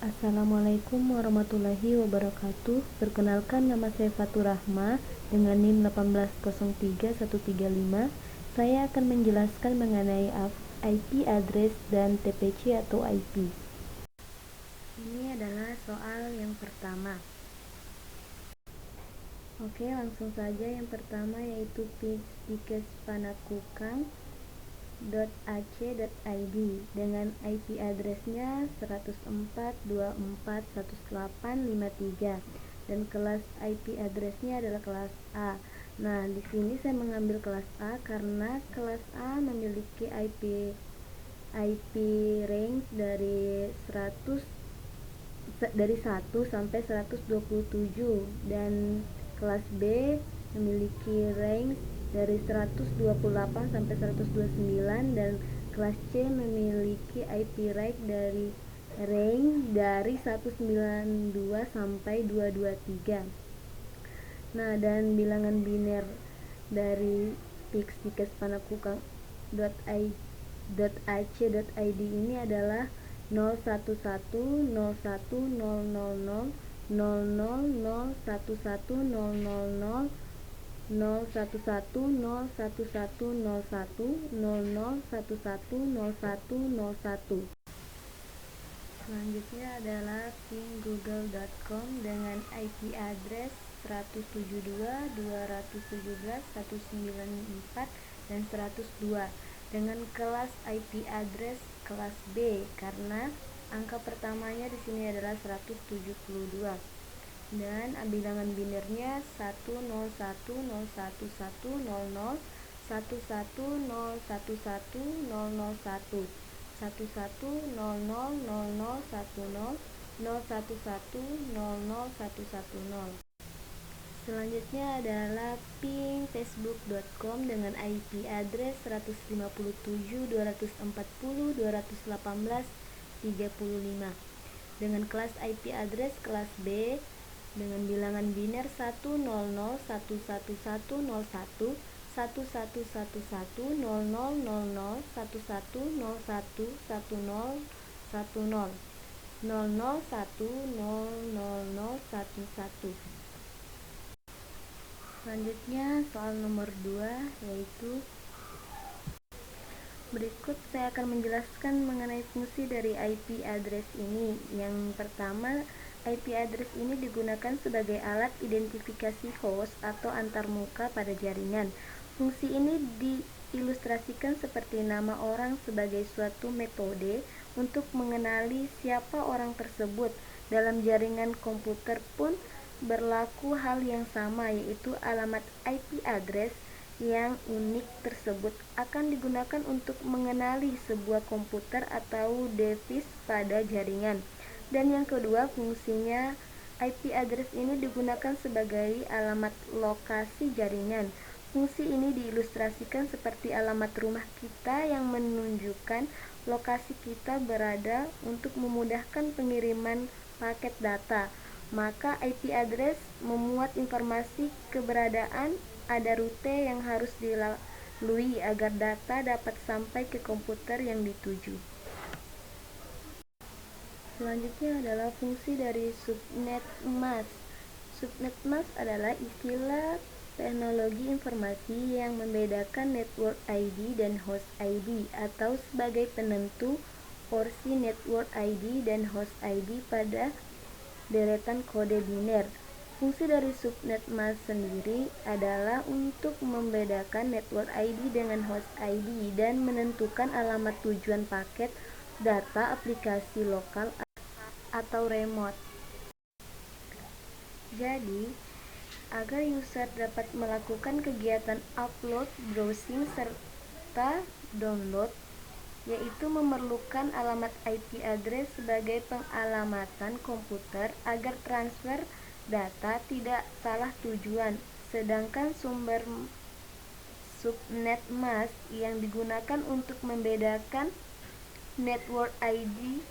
Assalamualaikum warahmatullahi wabarakatuh. Perkenalkan, nama saya Fatur Rahma dengan NIM 1803135. Saya akan menjelaskan mengenai IP address dan TPC atau IP. Ini adalah soal yang pertama. Oke, langsung saja. Yang pertama yaitu pikespanakukang.ac.id dengan IP addressnya 104.24.108.53 dan kelas IP addressnya adalah kelas A. Nah, di sini saya mengambil kelas A karena kelas A memiliki IP range dari 1 sampai 127 dan kelas B memiliki range dari 128 sampai 129 dan kelas C memiliki IP range dari 192 sampai 223. Nah, dan bilangan biner dari pikespanakukang.ac.id ini adalah 011011001101101101010101. Selanjutnya adalah ping google.com dengan IP address 172.217.194 dan 102 dengan kelas IP address kelas B karena angka pertamanya di sini adalah 172 dan bilangan binernya 10101101101101101 1100010101010. Selanjutnya adalah ping facebook.com dengan IP address 157.240.218.35 dengan kelas IP address kelas B dengan bilangan biner 1001101 Selanjutnya soal nomor 2 yaitu berikut saya akan menjelaskan mengenai fungsi dari IP address ini. Yang pertama, IP address ini digunakan sebagai alat identifikasi host atau antarmuka pada jaringan. Fungsi ini diilustrasikan seperti nama orang sebagai suatu metode untuk mengenali siapa orang tersebut. Dalam jaringan komputer pun berlaku hal yang sama, yaitu alamat IP address yang unik tersebut akan digunakan untuk mengenali sebuah komputer atau device pada jaringan. Dan yang kedua, fungsinya IP address ini digunakan sebagai alamat lokasi jaringan. Fungsi ini diilustrasikan seperti alamat rumah kita yang menunjukkan lokasi kita berada untuk memudahkan pengiriman paket data. Maka IP address memuat informasi keberadaan, ada rute yang harus dilalui agar data dapat sampai ke komputer yang dituju. Selanjutnya adalah fungsi dari subnet mask. Subnet mask adalah istilah teknologi informasi yang membedakan network ID dan host ID atau sebagai penentu porsi network ID dan host ID pada deretan kode biner. Fungsi dari subnet mask sendiri adalah untuk membedakan network ID dengan host ID dan menentukan alamat tujuan paket data aplikasi lokal atau remote. Jadi, agar user dapat melakukan kegiatan upload, browsing, serta download, yaitu memerlukan alamat IP address sebagai pengalamatan komputer agar transfer data tidak salah tujuan. Sedangkan sumber subnet mask yang digunakan untuk membedakan network ID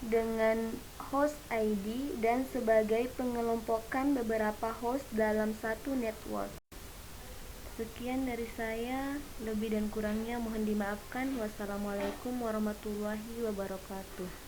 dengan host ID dan sebagai pengelompokan beberapa host dalam satu network. Sekian dari saya, lebih dan kurangnya mohon dimaafkan. Wassalamualaikum warahmatullahi wabarakatuh.